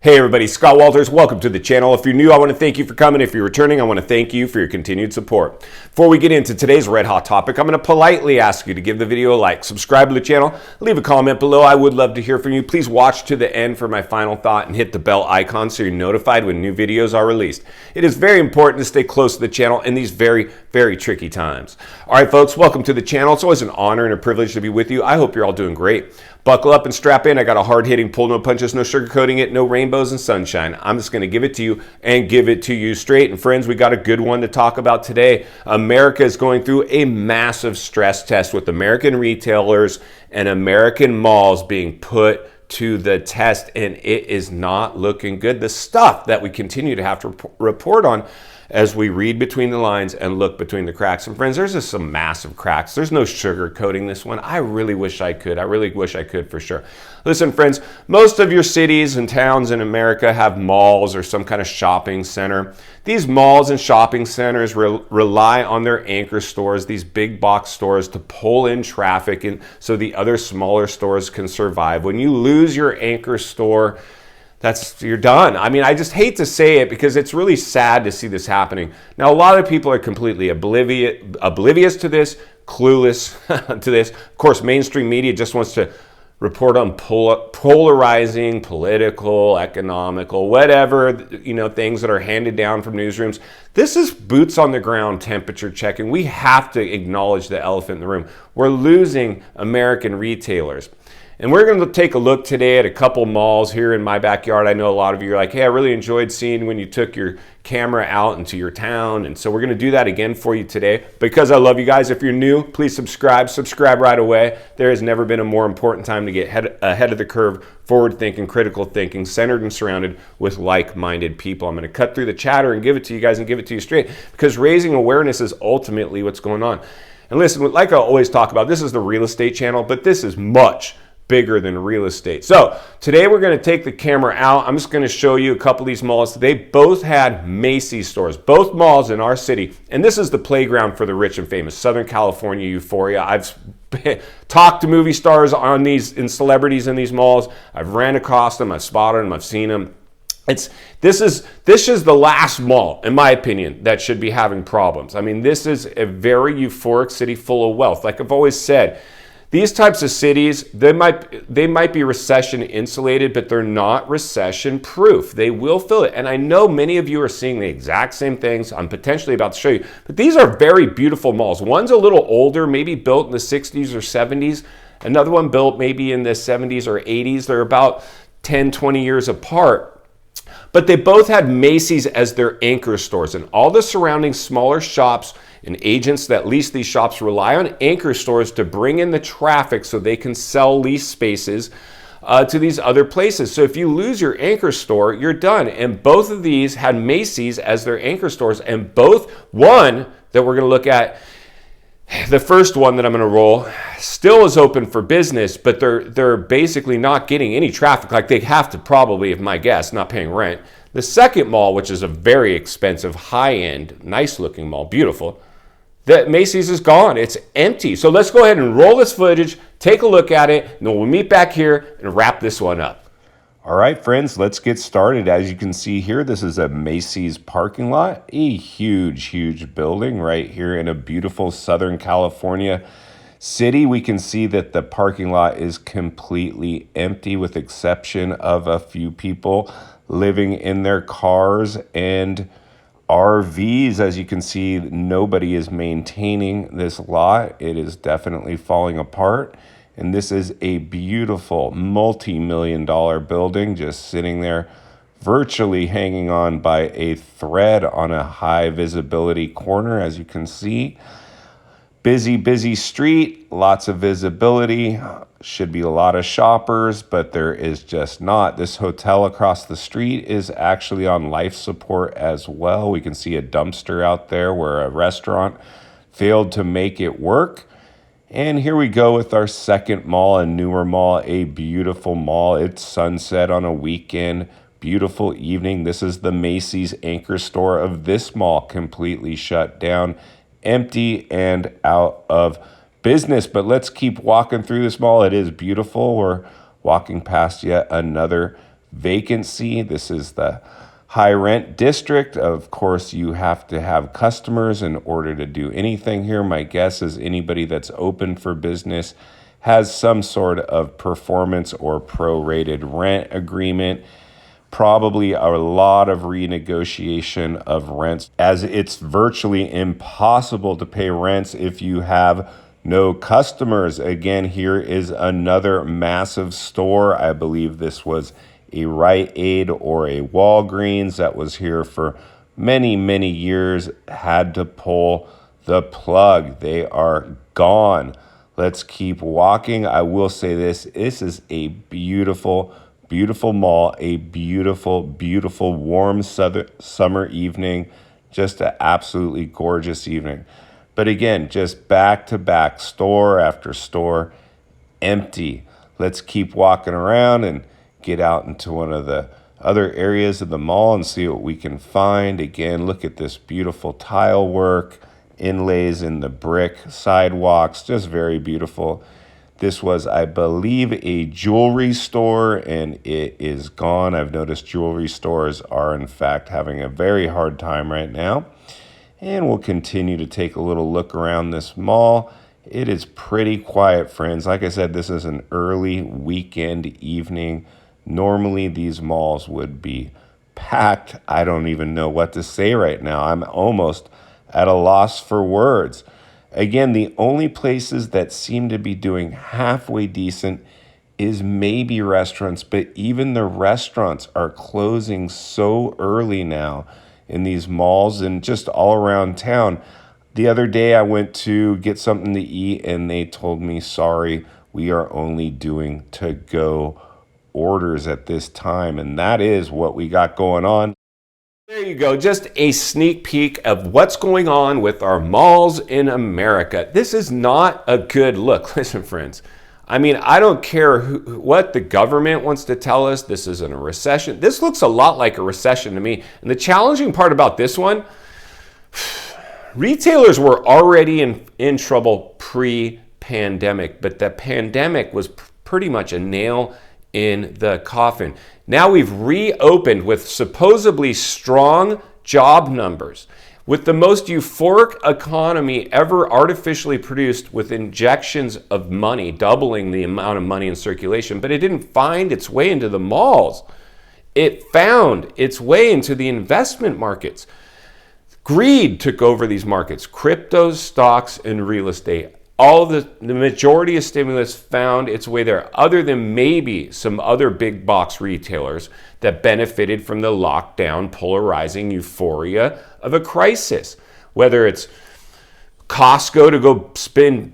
Hey everybody, Scott Walters. Welcome to the channel. If you're new, I want to thank you for coming. If you're returning, I want to thank you for your continued support. Before we get into today's red hot topic, I'm going to politely ask you to give the video a like, subscribe to the channel, leave a comment below. I would love to hear from you. Please watch to the end for my final thought and hit the bell icon so you're notified when new videos are released. It is very important to stay close to the channel in these very, very tricky times. All right, folks, welcome to the channel. It's always an honor and a privilege to be with you. I hope you're all doing great. Buckle up and strap in. I got a hard-hitting pull, no punches, no sugarcoating it, no rainbows and sunshine. I'm just going to give it to you and give it to you straight. And friends, we got a good one to talk about today. America is going through a massive stress test with American retailers and American malls being put to the test, and it is not looking good. The stuff that we continue to have to report on as we read between the lines and look between the cracks. And friends, there's just some massive cracks. There's no sugarcoating this one. I really wish I could. I really wish I could for sure. Listen, friends, most of your cities and towns in America have malls or some kind of shopping center. These malls and shopping centers rely on their anchor stores, these big box stores, to pull in traffic and so the other smaller stores can survive. When you lose your anchor store, you're done. I mean, I just hate to say it because it's really sad to see this happening. Now, a lot of people are completely oblivious to this, clueless to this. Of course, mainstream media just wants to report on polarizing, political, economical, whatever, things that are handed down from newsrooms. This is boots on the ground temperature checking. We have to acknowledge the elephant in the room. We're losing American retailers. And we're going to take a look today at a couple malls here in my backyard. I know a lot of you are like, hey, I really enjoyed seeing when you took your camera out into your town. And so we're going to do that again for you today. Because I love you guys, if you're new, please subscribe right away. There has never been a more important time to get ahead of the curve, forward thinking, critical thinking, centered and surrounded with like-minded people. I'm going to cut through the chatter and give it to you guys and give it to you straight, because raising awareness is ultimately what's going on. And listen, like I always talk about, this is the real estate channel, but this is much bigger than real estate. So today we're going to take the camera out. I'm just going to show you a couple of these malls. They both had Macy's stores, both malls in our city. And this is the playground for the rich and famous. Southern California euphoria. I've talked to movie stars on these and celebrities in these malls. I've ran across them. I've spotted them. I've seen them. This is the last mall, in my opinion, that should be having problems. I mean, this is a very euphoric city full of wealth. Like I've always said, these types of cities, they might be recession insulated, but they're not recession proof. They will fill it. And I know many of you are seeing the exact same things I'm potentially about to show you, but these are very beautiful malls. One's a little older, maybe built in the 60s or 70s. Another one built maybe in the 70s or 80s. They're about 10, 20 years apart. But they both had Macy's as their anchor stores, and all the surrounding smaller shops and agents that lease these shops rely on anchor stores to bring in the traffic so they can sell lease spaces to these other places. So if you lose your anchor store, you're done. And both of these had Macy's as their anchor stores, and one that we're going to look at, the first one that I'm going to roll, still is open for business, but they're basically not getting any traffic. Like they have to probably, if my guess, not paying rent. The second mall, which is a very expensive, high-end, nice-looking mall, beautiful, that Macy's is gone. It's empty. So let's go ahead and roll this footage, take a look at it, and then we'll meet back here and wrap this one up. All right, friends, let's get started. As you can see here, this is a Macy's parking lot, a huge, huge building right here in a beautiful Southern California city. We can see that the parking lot is completely empty with exception of a few people living in their cars and RVs. As you can see, nobody is maintaining this lot. It is definitely falling apart. And this is a beautiful multi-million-dollar building just sitting there, virtually hanging on by a thread on a high visibility corner. As you can see, busy street, lots of visibility. Should be a lot of shoppers, but there is just not. This hotel across the street is actually on life support as well. We can see a dumpster out there where a restaurant failed to make it work. And here we go with our second mall, a newer mall, a beautiful mall. It's sunset on a weekend, beautiful evening. This is the Macy's anchor store of this mall, completely shut down, empty and out of business. But let's keep walking through this mall. It is beautiful. We're walking past yet another vacancy. This is the high rent district. Of course, you have to have customers in order to do anything here. My guess is anybody that's open for business has some sort of performance or prorated rent agreement. Probably a lot of renegotiation of rents, as it's virtually impossible to pay rents if you have no customers. Again, here is another massive store. I believe this was a Rite Aid or a Walgreens that was here for many, many years, had to pull the plug. They are gone. Let's keep walking. I will say this is a beautiful mall, a beautiful warm summer evening, just an absolutely gorgeous evening. But again, just back to back, store after store, empty. Let's keep walking around and get out into one of the other areas of the mall and see what we can find. Again, look at this beautiful tile work, inlays in the brick sidewalks, just very beautiful. This was, I believe, a jewelry store, and it is gone. I've noticed jewelry stores are, in fact, having a very hard time right now. And we'll continue to take a little look around this mall. It is pretty quiet, friends. Like I said, this is an early weekend evening. Normally, these malls would be packed. I don't even know what to say right now. I'm almost at a loss for words. Again, the only places that seem to be doing halfway decent is maybe restaurants, but even the restaurants are closing so early now in these malls and just all around town. The other day I went to get something to eat and they told me, sorry, we are only doing to-go orders at this time. And that is what we got going on. There you go, just a sneak peek of what's going on with our malls in America. This is not a good look. Listen, friends, I mean, I don't care what the government wants to tell us. This isn't a recession. This looks a lot like a recession to me. And the challenging part about this one, retailers were already in trouble pre-pandemic, but the pandemic was pretty much a nail in the coffin. Now we've reopened with supposedly strong job numbers, with the most euphoric economy ever artificially produced, with injections of money, doubling the amount of money in circulation, but it didn't find its way into the malls. It found its way into the investment markets. Greed took over these markets, cryptos, stocks, and real estate. All the majority of stimulus found its way there, other than maybe some other big box retailers that benefited from the lockdown, polarizing euphoria of a crisis. Whether it's Costco to go spend,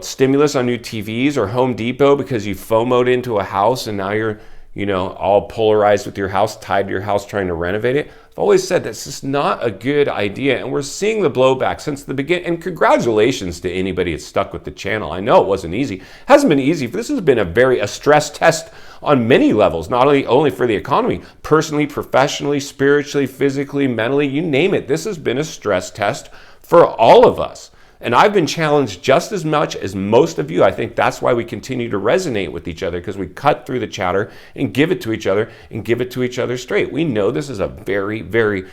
stimulus on new TVs, or Home Depot because you FOMO'd into a house and now you're, all polarized with your house, tied to your house, trying to renovate it. I've always said this is not a good idea, and we're seeing the blowback since the beginning. And congratulations to anybody that's stuck with the channel. I know it wasn't easy. It hasn't been easy. This has been a stress test on many levels, not only for the economy, personally, professionally, spiritually, physically, mentally, you name it. This has been a stress test for all of us. And I've been challenged just as much as most of you. I think that's why we continue to resonate with each other, because we cut through the chatter and give it to each other and give it to each other straight. We know this is a very, very,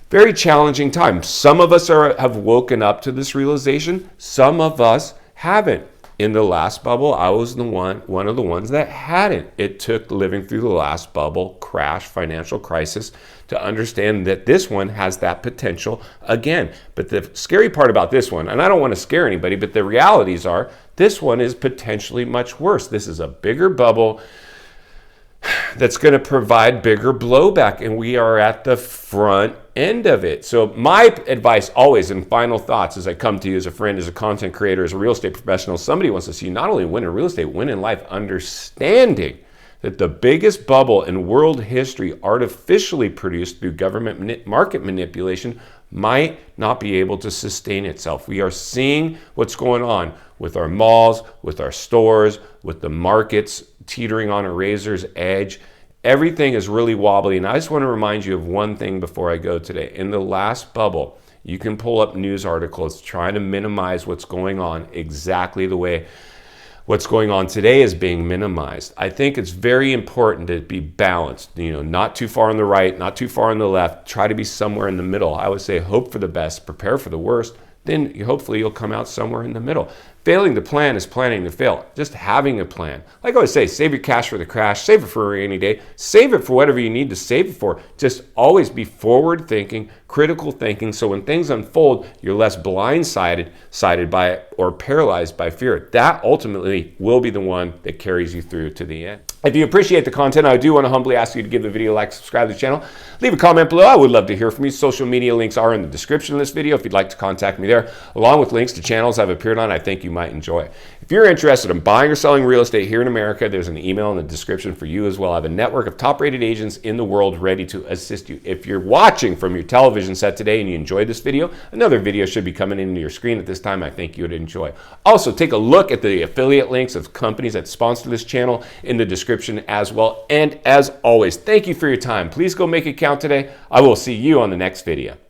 very challenging time. Some of us have woken up to this realization. Some of us haven't. In the last bubble, I was one of the ones that hadn't. It took living through the last bubble crash, financial crisis, to understand that this one has that potential again. But the scary part about this one, and I don't want to scare anybody, but the realities are this one is potentially much worse. This is a bigger bubble that's going to provide bigger blowback, and we are at the front end of it. So my advice always, and final thoughts, as I come to you as a friend, as a content creator, as a real estate professional, somebody wants to see you not only win in real estate, win in life, understanding that the biggest bubble in world history, artificially produced through government market manipulation, might not be able to sustain itself. We are seeing what's going on with our malls, with our stores, with the markets teetering on a razor's edge. Everything is really wobbly. And I just want to remind you of one thing before I go today. In the last bubble, you can pull up news articles trying to minimize what's going on exactly the way what's going on today is being minimized. I think it's very important to be balanced, not too far on the right, not too far on the left. Try to be somewhere in the middle. I would say hope for the best, prepare for the worst. Then hopefully you'll come out somewhere in the middle. Failing to plan is planning to fail. Just having a plan. Like I always say, save your cash for the crash, save it for a rainy day, save it for whatever you need to save it for. Just always be forward thinking, critical thinking, so when things unfold, you're less blindsided by it or paralyzed by fear. That ultimately will be the one that carries you through to the end. If you appreciate the content, I do want to humbly ask you to give the video a like, subscribe to the channel, leave a comment below. I would love to hear from you. Social media links are in the description of this video if you'd like to contact me there, along with links to channels I've appeared on I think you might enjoy. If you're interested in buying or selling real estate here in America, there's an email in the description for you as well. I have a network of top-rated agents in the world ready to assist you. If you're watching from your television set today and you enjoyed this video, another video should be coming into your screen at this time I think you would enjoy. Also, take a look at the affiliate links of companies that sponsor this channel in the description as well. And as always, thank you for your time. Please go make it count today. I will see you on the next video.